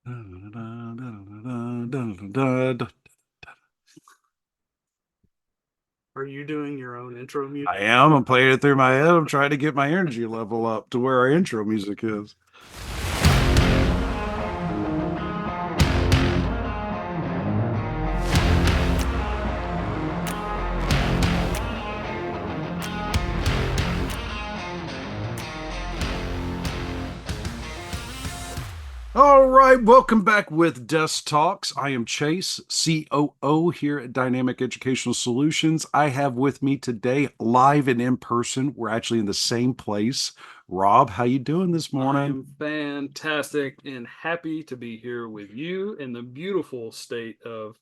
Are you doing your own intro music? I am. I'm playing it through my head. I'm trying to get my energy level up to where our intro music is. All right, welcome back with Desk Talks. I am Chase, COO here at Dynamic Educational Solutions. I have with me today, live and in person. We're actually in the same place. Rob, how you doing this I morning? am fantastic and happy to be here with you in the beautiful state of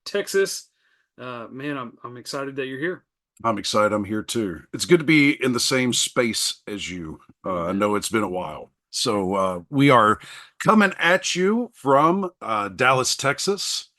Texas. Man, I'm excited that you're here. I'm excited. I'm here too. It's good to be in the same space as you. I Amen. know it's been a while. So we are coming at you from Dallas, Texas.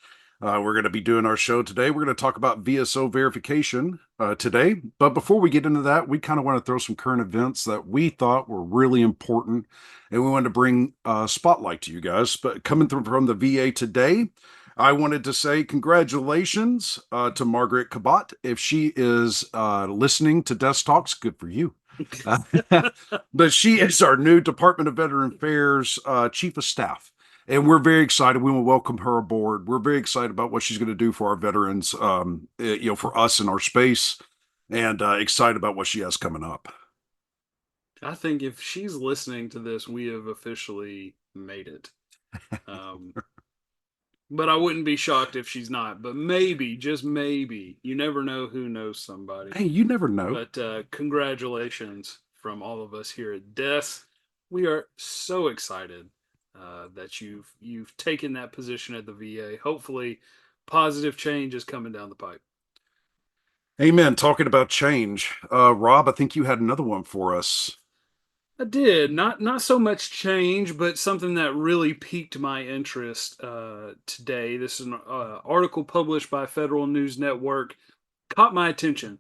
We're going to be doing our show today. We're going to talk about VSO verification today. But before we get into that, we kind of want to throw some current events that we thought were really important. And we wanted to bring spotlight to you guys. But coming through from the VA today, I wanted to say congratulations to Margaret Cabot. If she is listening to Desk Talks, good for you. Uh, but she is our new Department of Veteran Affairs Chief of Staff. And we're very excited. We will welcome her aboard. We're very excited about what she's going to do for our veterans, for us in our space, and excited about what she has coming up. I think if she's listening to this, we have officially made it. Um, but I wouldn't be shocked if she's not. But maybe, just maybe, you never know who knows somebody. Hey, you never know. But congratulations from all of us here at DES. We are so excited that you've taken that position at the VA. Hopefully, positive change is coming down the pipe. Amen. Talking about change, Rob, I think you had another one for us. I did not so much change, but something that really piqued my interest today. This is an article published by Federal News Network. Caught my attention.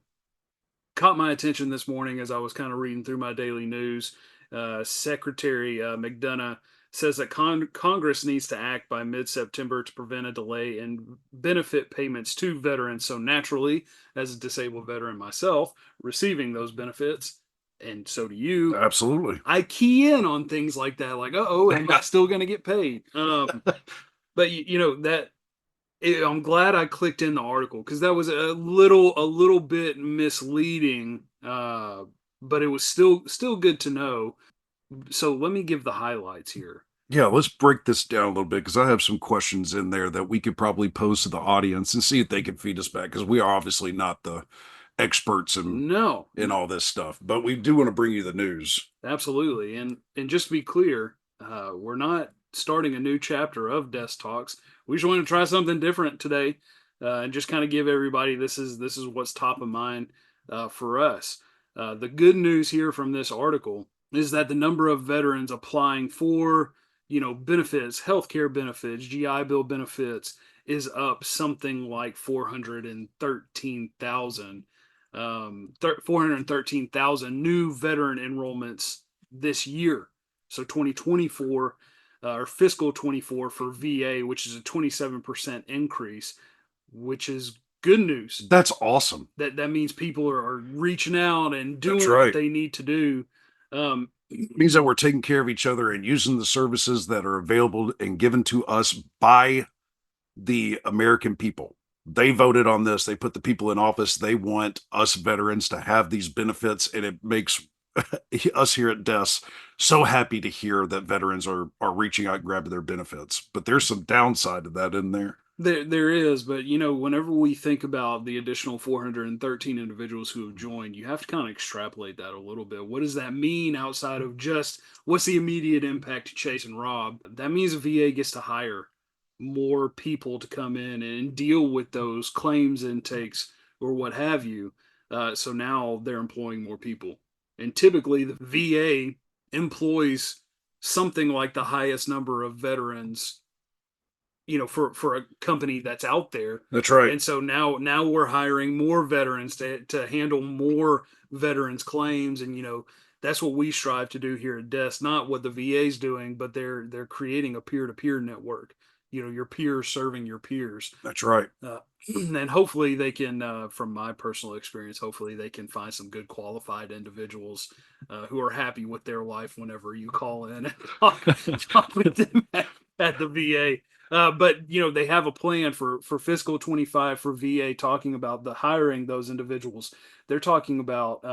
Caught my attention this morning as I was kind of reading through my daily news. Secretary McDonough says that Congress needs to act by mid September to prevent a delay in benefit payments to veterans. So, naturally, as a disabled veteran myself, receiving those benefits, and so do you, Absolutely. I key in on things like that, like, oh, am I still going to get paid? But that I'm glad I clicked in the article because that was a little bit misleading, but it was still good to know. So let me give the highlights here. Yeah, let's break this down a little bit because I have some questions in there that we could probably pose to the audience and see if they can feed us back because we are obviously not the experts No, in all this stuff, but we do want to bring you the news. absolutely, and just to be clear, we're not starting a new chapter of Desk Talks. We just want to try something different today, and just kind of give everybody this is what's top of mind for us. The good news here from this article is that the number of veterans applying for benefits, healthcare benefits, GI Bill benefits is up something like 413,000 413,000 new veteran enrollments this year. So 2024 or fiscal 24 for VA, which is a 27% increase, which is good news. That's awesome. That means people are reaching out and That's doing what right. they need to do. Um, It means that we're taking care of each other and using the services that are available and given to us by the American people. They voted on this. They put the people in office. They want us veterans to have these benefits, and it makes us here at DES so happy to hear that veterans are reaching out and grabbing their benefits. But there's some downside to that in there. there is, but whenever we think about the additional 413 individuals who have joined, you have to kind of extrapolate that a little bit. What does that mean outside of just what's the immediate impact to Chase and Rob? That means a VA gets to hire more people to come in and deal with those claims intakes or what have you. So now they're employing more people. And typically the VA employs something like the highest number of veterans for a company that's out there. That's right. And so now we're hiring more veterans to handle more veterans claims, and that's what we strive to do here at Desk. Not what the VA is doing, but they're creating a peer to peer network. Your peers serving your peers. That's right. Uh, and hopefully they can, from my personal experience, hopefully they can find some good qualified individuals who are happy with their life whenever you call in and talk with them at the VA. But they have a plan for fiscal 25 for VA, talking about the hiring those individuals. They're talking about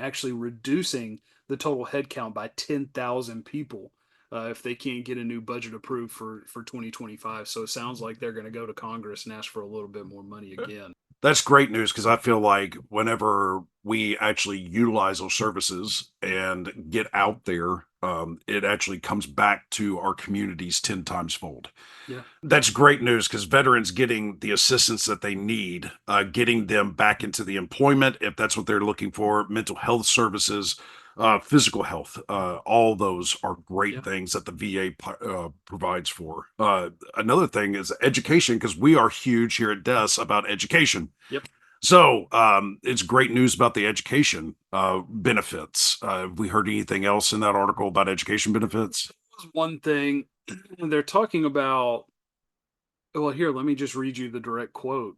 actually reducing the total headcount by 10,000 people if they can't get a new budget approved for 2025. So it sounds like they're going to go to Congress and ask for a little bit more money again. That's great news because I feel like whenever we actually utilize those services and get out there, it actually comes back to our communities 10 times fold. Yeah. That's great news because veterans getting the assistance that they need, getting them back into the employment if that's what they're looking for, mental health services, physical health, all those are great Yeah. things that the VA provides for. Another thing is education because we are huge here at DES about education. Yep. So it's great news about the education benefits. Have we heard anything else in that article about education benefits? One thing they're talking about. Well, here, let me just read you the direct quote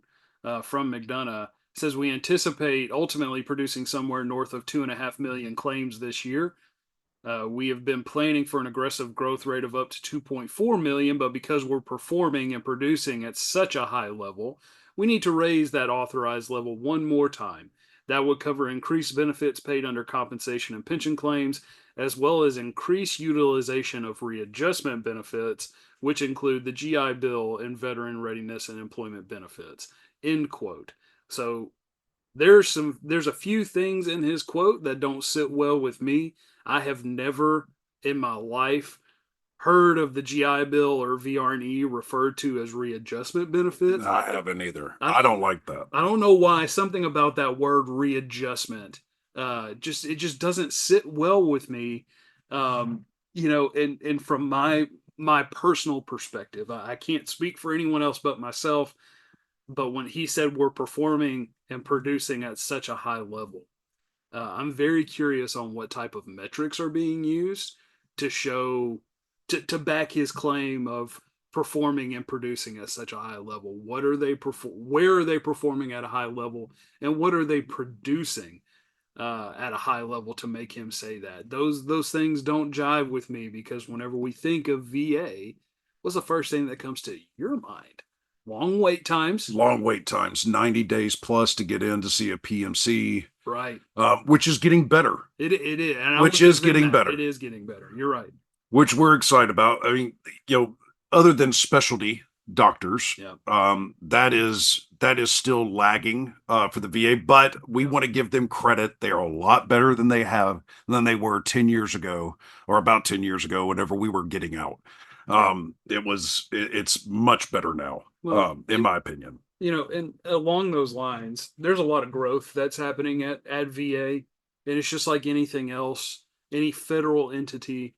from McDonough. It says, "We anticipate ultimately producing somewhere north of 2.5 million claims this year. We have been planning for an aggressive growth rate of up to 2.4 million, but because we're performing and producing at such a high level, we need to raise that authorized level one more time. That would cover increased benefits paid under compensation and pension claims, as well as increased utilization of readjustment benefits, which include the GI Bill and veteran readiness and employment benefits." End quote. So there's a few things in his quote that don't sit well with me. I have never in my life heard of the GI Bill or VRE referred to as readjustment benefits. I haven't either. I I don't like that. I don't know why. Something about that word readjustment, just doesn't sit well with me. And from my personal perspective, I can't speak for anyone else but myself. But when he said we're performing and producing at such a high level, I'm very curious on what type of metrics are being used to show to back his claim of performing and producing at such a high level. What are they where are they performing at a high level, and what are they producing at a high level to make him say that? Those things don't jive with me, because whenever we think of VA, what's the first thing that comes to your mind? Long wait times. Long wait times, 90 days plus to get in to see a PMC, Right. which is getting better, It is, and I'll which give is them getting that. better, It is getting better. You're right. which we're excited about. I mean, other than specialty doctors, Yeah. that is still lagging for the VA, but we want to give them credit. They are a lot better than they were 10 years ago, or about 10 years ago, whenever we were getting out. It's much better now, Well, in my opinion. and along those lines, there's a lot of growth that's happening at VA, and it's just like anything else, any federal entity.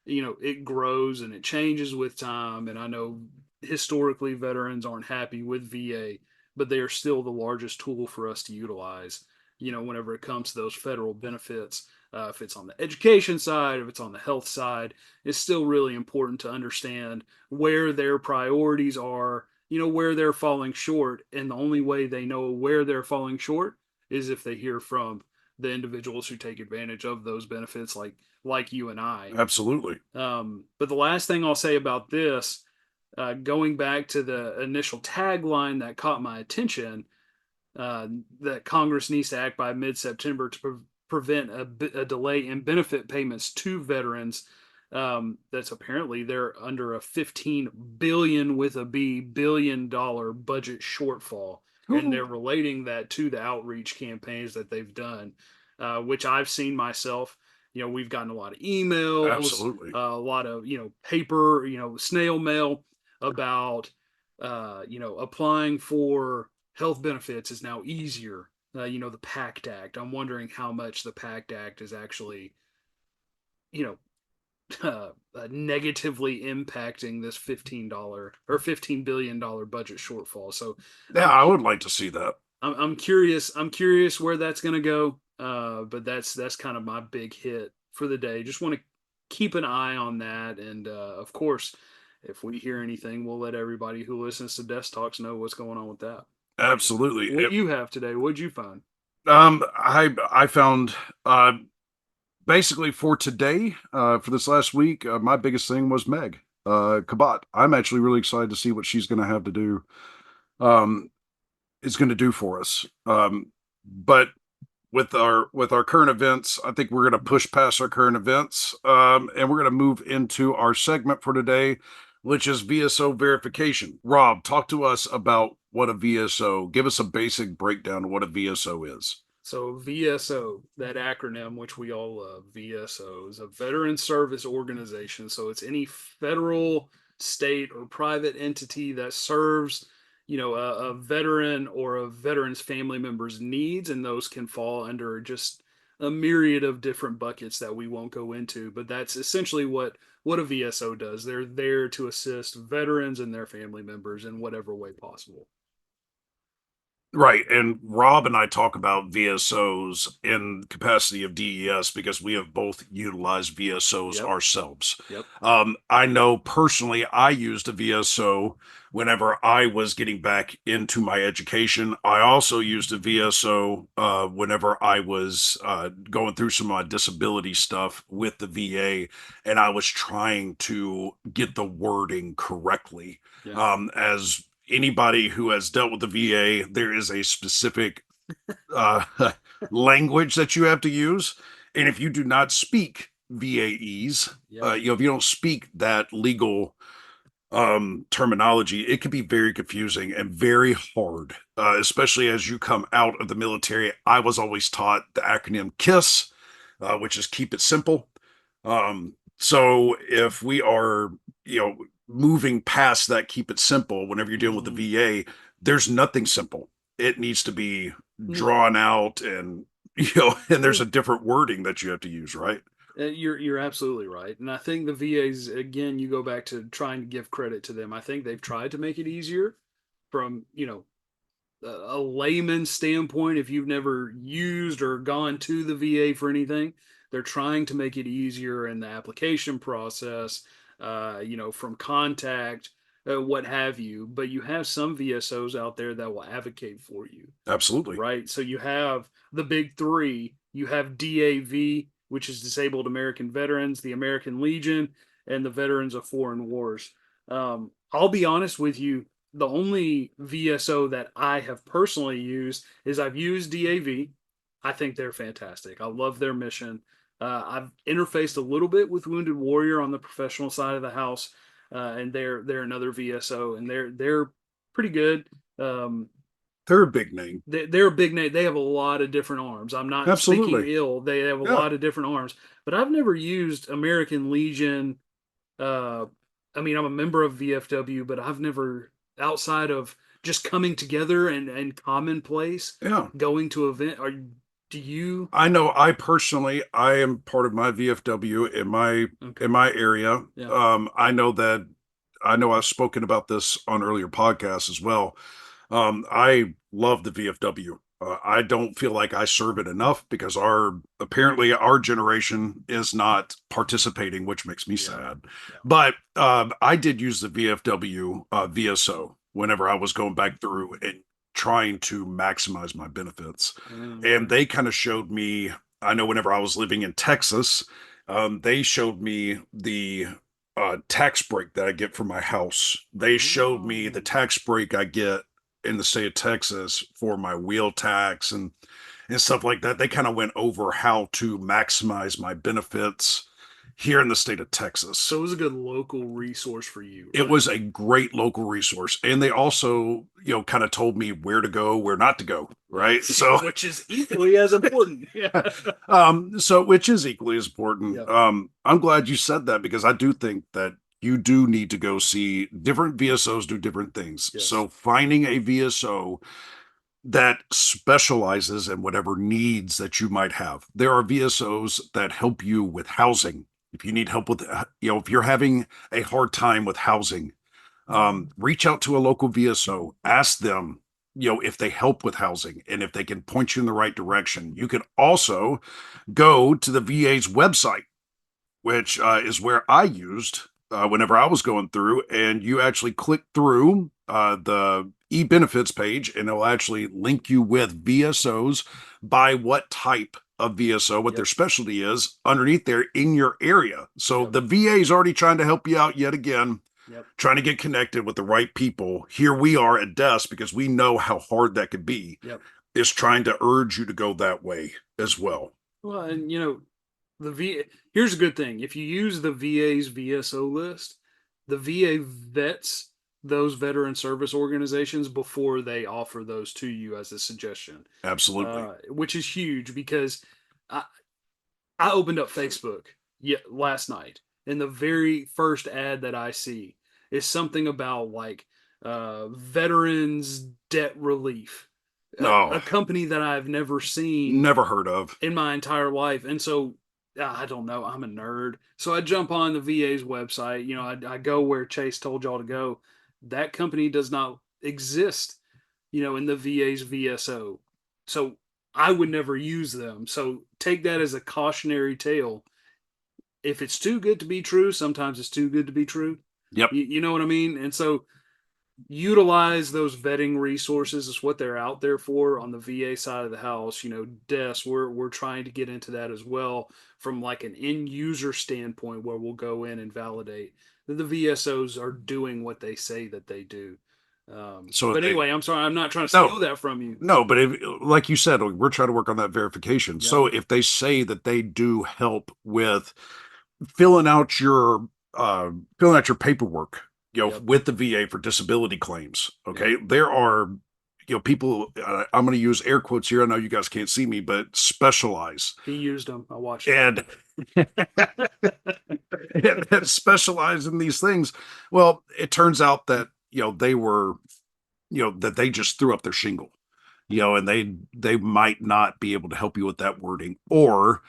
It grows and it changes with time. And I know historically veterans aren't happy with VA, but they are still the largest tool for us to utilize, whenever it comes to those federal benefits. If it's on the education side, if it's on the health side, it's still really important to understand where their priorities are, where they're falling short. And the only way they know where they're falling short is if they hear from the individuals who take advantage of those benefits, like you and I. Absolutely. But the last thing I'll say about this, going back to the initial tagline that caught my attention, that Congress needs to act by mid-September to prevent a delay in benefit payments to veterans. That's apparently they're under a 15 billion with a B $1 billion budget shortfall, and they're relating that to the outreach campaigns that they've done, which I've seen myself. We've gotten a lot of emails, Absolutely. a lot of paper, snail mail about applying for health benefits is now easier. The PACT Act. I'm wondering how much the PACT Act is actually, you know, negatively impacting this $15 billion budget shortfall. So Yeah, I'm I would like to see that. I'm curious. I'm curious where that's going to go. But that's kind of my big hit for the day. Just want to keep an eye on that, and of course, if we hear anything, we'll let everybody who listens to Desk Talks know what's going on with that. Absolutely. What you have today? What'd you find? I found basically for today, for this last week, my biggest thing was Meg Kabat. I'm actually really excited to see what she's going to have to do. Um, is going to do for us. But with our current events, I think we're going to push past our current events, and we're going to move into our segment for today, which is VSO verification. Rob, talk to us about what a VSO. Give us a basic breakdown of what a VSO is. So VSO, that acronym which we all love, VSO is a veteran service organization. So it's any federal, state, or private entity that serves, a veteran or a veteran's family member's needs, and those can fall under just a myriad of different buckets that we won't go into. But that's essentially what a VSO does. They're there to assist veterans and their family members in whatever way possible. Right. And Rob and I talk about VSOs in capacity of DES because we have both utilized VSOs Yep. ourselves. Yep. I know personally I used a VSO whenever I was getting back into my education. I also used a VSO whenever I was going through some of my disability stuff with the VA and I was trying to get the wording correctly. Yeah. As anybody who has dealt with the VA, there is a specific uh, language that you have to use. And if you do not speak VAEs, Yep. if you don't speak that legal terminology, it can be very confusing and very hard, especially as you come out of the military. I was always taught the acronym KISS, which is keep it simple. So if we are, moving past that, keep it simple, whenever you're dealing with Mhm. the VA, there's nothing simple. It needs to be drawn out and, and there's No. a different wording that you have to use, right? You're absolutely right, and I think the VAs again. You go back to trying to give credit to them. I think they've tried to make it easier from a layman's standpoint. If you've never used or gone to the VA for anything, they're trying to make it easier in the application process. From contact, what have you. But you have some VSOs out there that will advocate for you, Absolutely. right? So you have the big three. You have DAV, which is Disabled American Veterans, the American Legion, and the Veterans of Foreign Wars. I'll be honest with you. The only VSO that I have personally used is I've used DAV. I think they're fantastic. I love their mission. I've interfaced a little bit with Wounded Warrior on the professional side of the house, and they're another VSO, and they're pretty good. Um, They're a big name. they're a big name. They have a lot of different arms. I'm not speaking Absolutely. ill. They have a Yeah. lot of different arms, but I've never used American Legion. Uh, I mean, I'm a member of VFW, but I've never, outside of just coming together and commonplace, Yeah. going to event. Do you? I know I am part of my VFW in my Okay. area. Yeah. I know I've spoken about this on earlier podcasts as well. I love the VFW. I don't feel like I serve it enough because our generation is not participating, which makes me Yeah. sad. Yeah. But I did use the VFW VSO whenever I was going back through and trying to maximize my benefits, and Okay. they kind of showed me. I know whenever I was living in Texas, they showed me the tax break that I get for my house. They showed me the Oh. tax break I get in the state of Texas for my wheel tax and stuff like that. They kind of went over how to maximize my benefits here in the state of So Texas. it was a good local resource for you, It right? was a great local resource, and they also, kind of told me where to go, where not to go, right? Yes. So Which is equally as important. Yeah. so which is equally as important. Yeah. I'm glad you said that because I do think that you do need to go see different VSOs do different things. Yes. So finding a VSO that specializes in whatever needs that you might have. There are VSOs that help you with housing. If you need help with, if you're having a hard time with housing, reach out to a local VSO, ask them, if they help with housing and if they can point you in the right direction. You can also go to the VA's website, which is where I used whenever I was going through, and you actually click through the e-benefits page, and it'll actually link you with VSOs by what type of VSO, what their Yep. specialty is underneath there in your area. So Yep. the VA is already trying to help you out yet again, Yep. trying to get connected with the right people. Here we are at desk because we know how hard that could be, Yep. is trying to urge you to go that way as well. Well, and the V here's a good thing. If you use the VA's VSO list, the VA vets those veteran service organizations before they offer those to you as a suggestion, Absolutely. which is huge because I, I opened up Facebook last night, and the very first ad that I see is something about like veterans debt relief, a No, company that I've never seen never heard of. in my entire life. And so I don't know, I'm a nerd. So I jump on the VA's website. I go where Chase told y'all to go. That company does not exist, in the VA's VSO. So I would never use them. So take that as a cautionary tale. If it's too good to be true, sometimes it's too good to be true. Yep. You know what I mean? And so utilize those vetting resources is what they're out there for on the VA side of the house. Des, we're trying to get into that as well from like an end user standpoint where we'll go in and validate that the VSOs are doing what they say that they do. So if But they, anyway, I'm sorry, I'm not trying to no, steal that from you. no, but if, like you said, we're trying to work on that verification. Yep. So if they say that they do help with filling out your paperwork, Yep. with the VA for disability claims. Yep. Okay, there are people. I'm going to use air quotes here. I know you guys can't see me, but specialize He used them. I watched it. and and specialize in these things. Well, it turns out that they were that they just threw up their shingle, and they might not be able to help you with that wording, or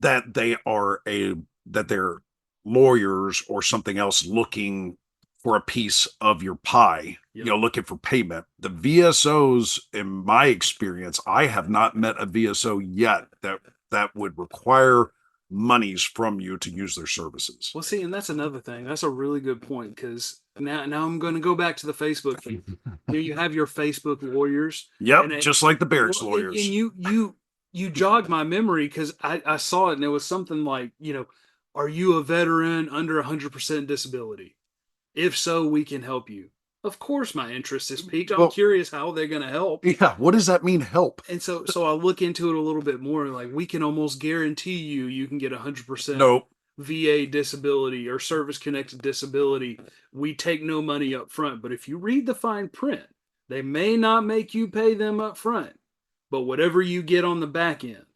that they're lawyers or something else looking for a piece of your pie, Yep. looking for payment. The VSOs, in my experience, I have not met a VSO yet that would require monies from you to use their services. Well, see, and that's another thing. That's a really good point because now I'm going to go back to the Facebook thing. You have your Facebook lawyers, and Yep, just like the Barracks well, and lawyers. you jogged my memory because I saw it and it was something like, are you a veteran under 100% disability? If so, we can help you. Of course, my interest is piqued. I'm Well, curious how they're going to help. yeah, what does that mean, help? And so I look into it a little bit more. Like we can almost guarantee you can get 100% Nope. VA disability or service connected disability. We take no money up front, but if you read the fine print, they may not make you pay them up front, but whatever you get on the back end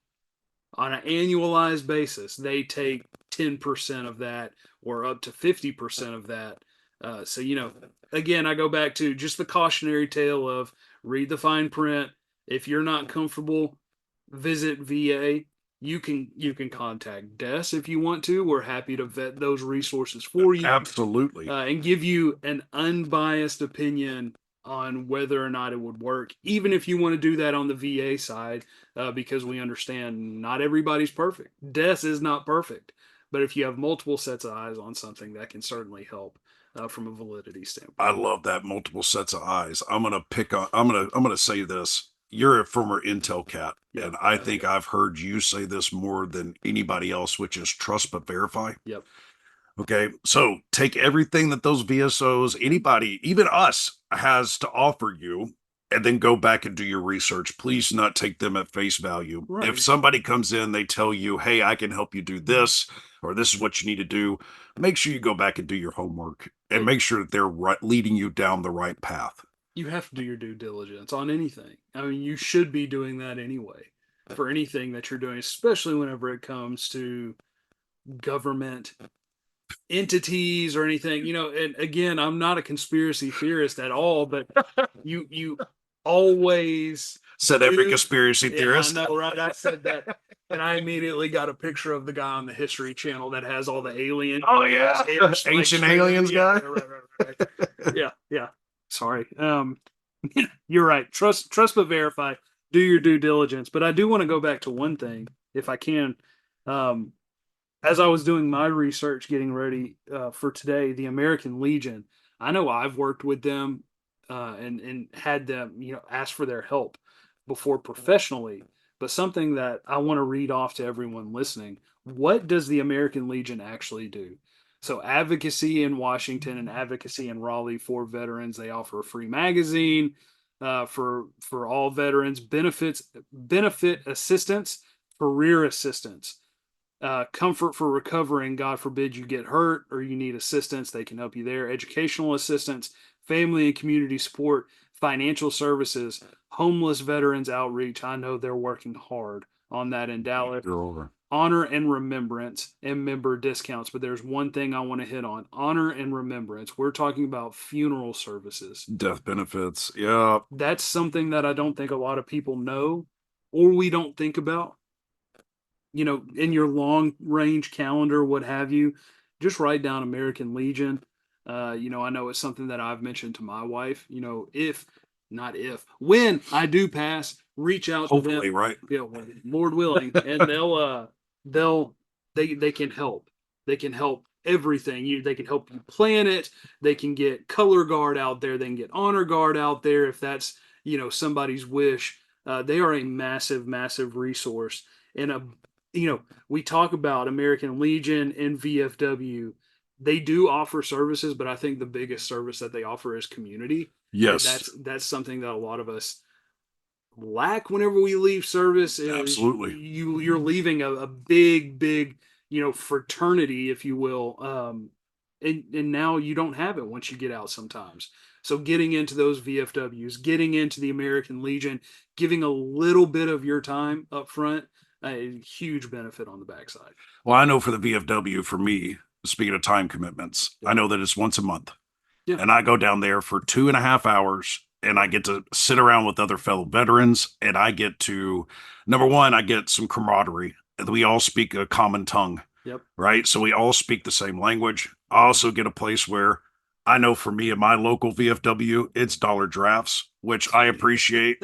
on an annualized basis, they take 10% of that or up to 50% of that. So, again, I go back to just the cautionary tale of read the fine print. If you're not comfortable, visit VA. You can contact Des if you want to. We're happy to vet those resources for you Absolutely. and give you an unbiased opinion on whether or not it would work, even if you want to do that on the VA side, because we understand not everybody's perfect. Des is not perfect, but if you have multiple sets of eyes on something, that can certainly help from a validity I standpoint. love that multiple sets of eyes. I'm gonna say this. You're a former Intel cat, Yep. and I think I've heard you say this more than anybody else, which is trust but verify. Yep. Okay. So take everything that those VSOs, anybody, even us, has to offer you, and then go back and do your research. Please not take them at face value. Right. If somebody comes in, they tell you, hey, I can help you do this, or this is what you need to do, make sure you go back and do your homework and make sure that they're leading you down the right path. You have to do your due diligence on anything. I mean, you should be doing that anyway for anything that you're doing, especially whenever it comes to government entities or anything. And again, I'm not a conspiracy theorist at all, but you always Said every do. conspiracy Yeah, I theorist. know, right? I said that, and I immediately got a picture of the guy on the History Channel that has all the alien. Oh yeah, aliens, like, ancient aliens yeah, guy. right. Yeah, yeah. Sorry. You're right. Trust but verify. Do your due diligence. But I do want to go back to one thing, if I can. Um, as I was doing my research, getting ready for today, the American Legion. I know I've worked with them and had them, ask for their help before professionally. But something that I want to read off to everyone listening: what does the American Legion actually do? So, advocacy in Washington and advocacy in Raleigh for veterans. They offer a free magazine for all veterans, benefit assistance, career assistance, comfort for recovering. God forbid you get hurt or you need assistance, they can help you there. Educational assistance, family and community support, financial services, homeless veterans outreach. I know they're working hard on that in Dallas. Sure. Honor and remembrance and member discounts. But there's one thing I want to hit on: honor and remembrance. We're talking about funeral services. Death benefits. Yeah. That's something that I don't think a lot of people know or we don't think about, in your long range calendar, what have you. Just write down American Legion. I know it's something that I've mentioned to my wife. If not if when I do pass, reach out to them. Hopefully, right? Lord willing, and they'll they can help. They can help everything. They can help you plan it. They can get color guard out there. They can get honor guard out there if that's somebody's wish. They are a massive, massive resource and we talk about American Legion and VFW. They do offer services, but I think the biggest service that they offer is community. And Yes. that's something that a lot of us lack whenever we leave service. Is Absolutely. you're leaving a big, big, fraternity, if you will. And now you don't have it once you get out sometimes. So getting into those VFWs, getting into the American Legion, giving a little bit of your time up front, a huge benefit on the backside. Well, I know for the VFW, for me, speaking of time commitments, Yeah. I know that it's once a month. Yeah. And I go down there for 2.5 hours and I get to sit around with other fellow veterans. And I get to, number one, I get some camaraderie. We all speak a common tongue, Yep. right? So we all speak the same language. I also get a place where I know for me in my local VFW, it's dollar drafts, which I appreciate.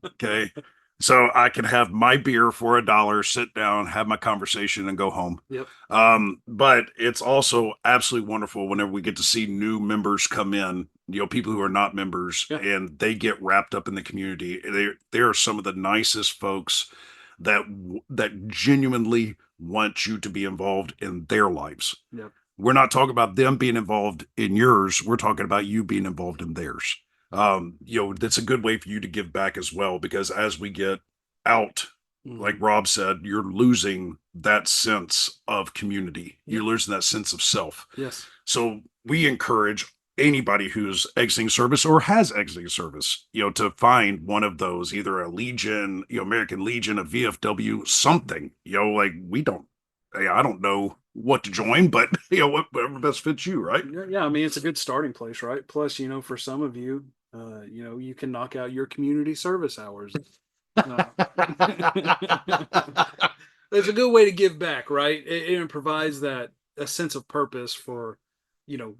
Okay. So I can have my beer for $1, sit down, have my conversation, and go home. Yep. But it's also absolutely wonderful whenever we get to see new members come in, people who are not members, Yeah. and they get wrapped up in the community. They are some of the nicest folks that genuinely want you to be involved in their lives. Yep. We're not talking about them being involved in yours. We're talking about you being involved in theirs. That's a good way for you to give back as well, because as we get out, like Rob said, you're losing that sense of community. You're losing that sense of self. Yes. So we encourage anybody who's exiting service or has exiting service, to find one of those, either a Legion, American Legion, a VFW, something, like I don't know what to join, but whatever best fits you, right? Yeah, I mean, it's a good starting place, right? Plus, for some of you, you can knock out your community service hours. It's a good way to give back, right? It provides that a sense of purpose for,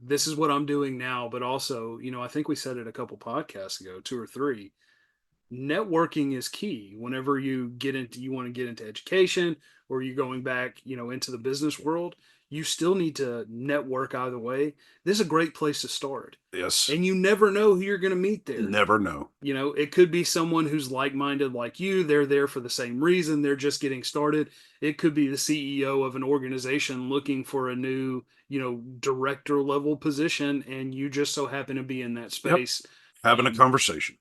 this is what I'm doing now, but also, I think we said it a couple podcasts ago, two or three. Networking is key whenever you want to get into education or you're going back, into the business world. You still need to network either way. This is a great place to start. Yes. And you never know who you're going to meet there. Never know. It could be someone who's like-minded like you. They're there for the same reason. They're just getting started. It could be the CEO of an organization looking for a new, director level position, and you just so happen to be in that space. Yep. Having a conversation.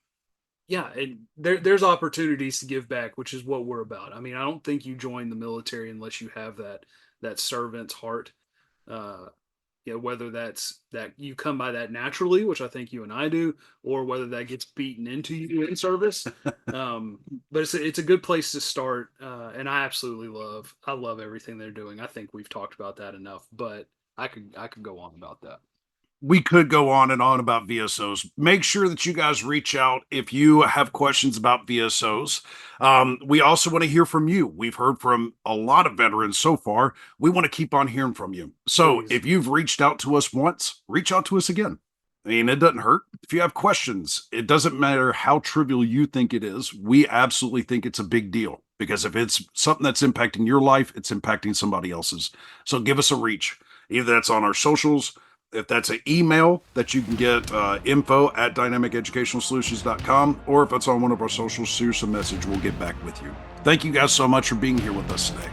Yeah, and there's opportunities to give back, which is what we're about. I mean, I don't think you join the military unless you have that servant's heart. Uh, whether that's that you come by that naturally, which I think you and I do, or whether that gets beaten into you in service. But it's a good place to start, and I love everything they're doing. I think we've talked about that enough, but I could go on about that. We could go on and on about VSOs. Make sure that you guys reach out if you have questions about VSOs. We also want to hear from you. We've heard from a lot of veterans so far. We want to keep on hearing from you. So Please. if you've reached out to us once, reach out to us again. I mean, it doesn't hurt. If you have questions, it doesn't matter how trivial you think it is. We absolutely think it's a big deal because if it's something that's impacting your life, it's impacting somebody else's. So give us a reach. Either that's on our socials, if that's an email that you can get info at dynamiceducationalsolutions.com, or if it's on one of our socials, shoot us a message. We'll get back with you. Thank you guys so much for being here with us today.